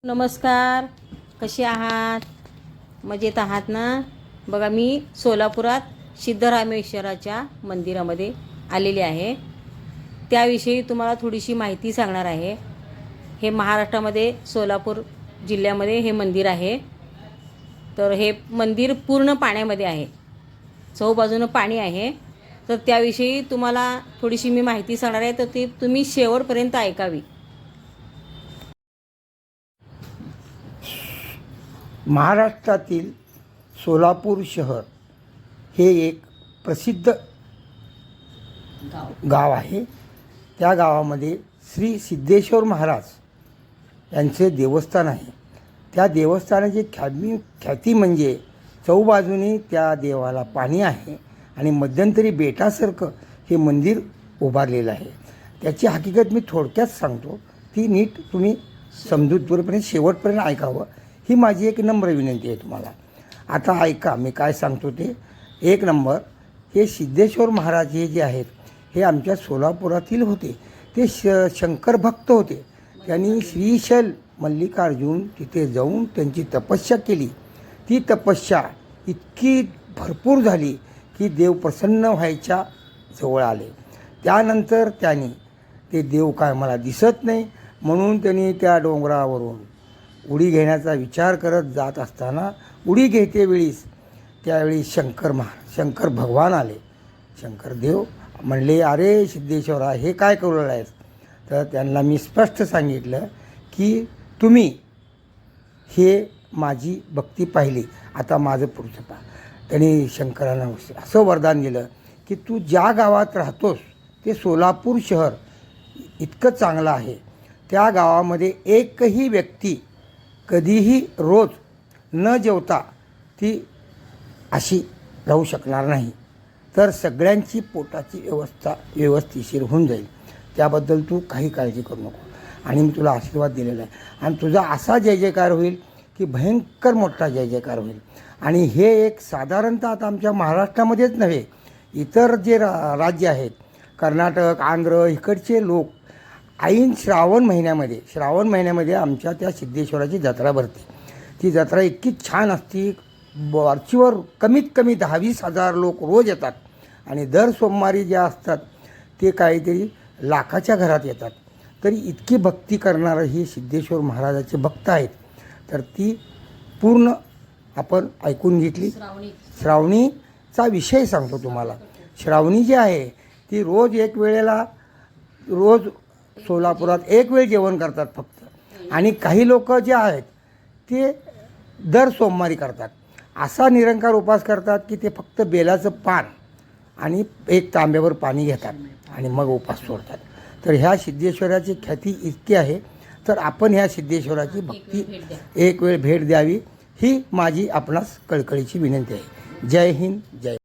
नमस्कार, कसे आहात? मजेत आहात ना? बघा, मी सोलापुरात सिद्धरामेश्वराच्या मंदिरामध्ये आलेले आहे. त्याविषयी तुम्हाला थोडीशी माहिती सांगणार आहे. हे महाराष्ट्रामध्ये सोलापूर जिल्ह्यामध्ये हे मंदिर आहे. तर हे मंदिर पूर्ण पाण्यामध्ये आहे, चहूबाजूनं पाणी आहे. तर त्याविषयी तुम्हाला थोडीशी मी माहिती सांगणार आहे, तर ती तुम्ही शेवटपर्यंत ऐकावी. महाराष्ट्रातील सोलापूर शहर हे एक प्रसिद्ध गाव आहे. त्या गावामध्ये श्री सिद्धेश्वर महाराज यांचे देवस्थान आहे. त्या देवस्थानाची ख्याती म्हणजे चहूबाजूनी त्या देवाला पाणी आहे आणि मध्यंतरी बेटासारखं हे मंदिर उभारलेलं आहे. त्याची हकीकत मी थोडक्यात सांगतो, ती नीट तुम्ही समजूतपूर्वकपणे शेवटपर्यंत ऐकावं ही माझी एक नम्र विनंती आहे तुम्हाला. आता ऐका मी काय सांगतो ते. एक नंबर, हे सिद्धेश्वर महाराज हे जे आहेत हे आमच्या सोलापुरातील होते. ते शंकर भक्त होते. त्यांनी श्रीशैल मल्लिकार्जुन तिथे जाऊन त्यांची तपस्या केली. ती तपस्या इतकी भरपूर झाली की देव प्रसन्न व्हायच्या जवळ आले. त्यानंतर त्यांनी ते देव काय मला दिसत नाही म्हणून त्यांनी त्या डोंगरावरून उडी घेण्याचा विचार करत जात असताना उडी घेतेवेळीस त्यावेळी शंकर भगवान आले. शंकर देव म्हणले, अरे सिद्धेश्वरा, हे काय करू आहेस? तर त्यांना मी स्पष्ट सांगितलं की तुम्ही हे माझी भक्ती पाहिली, आता माझं पुढचं पहा. त्यांनी शंकरांना असं वरदान दिलं की तू ज्या गावात राहतोस ते सोलापूर शहर इतकं चांगलं आहे. त्या गावामध्ये एकही व्यक्ती कधीही रोज न जेवता ती अशी राहू शकणार नाही. तर सगळ्यांची पोटाची व्यवस्था व्यवस्थिशीर होऊन जाईल. त्याबद्दल तू काही काळजी करू नको आणि मी तुला आशीर्वाद दिलेला आहे. आणि तुझा असा जय जयकार होईल की भयंकर मोठा जय जयकार होईल. आणि हे एक साधारणतः आता आमच्या महाराष्ट्रामध्येच नव्हे, इतर जे राज्य आहेत, कर्नाटक, आंध्र, इकडचे लोक ऐन श्रावण महिन्यामध्ये आमच्या त्या सिद्धेश्वराची जत्रा भरते. ती जत्रा इतकी छान असते. वरचीवर कमीत कमी 10-20 हजार लोक रोज येतात. आणि दर सोमवारी ज्या असतात ते काहीतरी लाखाच्या घरात येतात. तरी इतकी भक्ती करणारं ही सिद्धेश्वर महाराजाचे भक्त आहेत. तर ती पूर्ण आपण ऐकून घेतली. श्रावणीचा विषय सांगतो तुम्हाला. श्रावणी जी आहे ती रोज सोलापुरात एक वेळ जेवण करतात फक्त. आणि काही लोक जे आहेत ते दर सोमवारी करतात. असा निरंकार उपास करतात की ते फक्त बेलाचं पान आणि एक तांब्यावर पाणी घेतात आणि मग उपास सोडतात. तर ह्या सिद्धेश्वराची ख्याती इतकी आहे. तर आपण ह्या सिद्धेश्वराची भक्ती एक वेळ भेट द्यावी ही माझी आपणास कळकळीची विनंती आहे. जय हिंद, जय.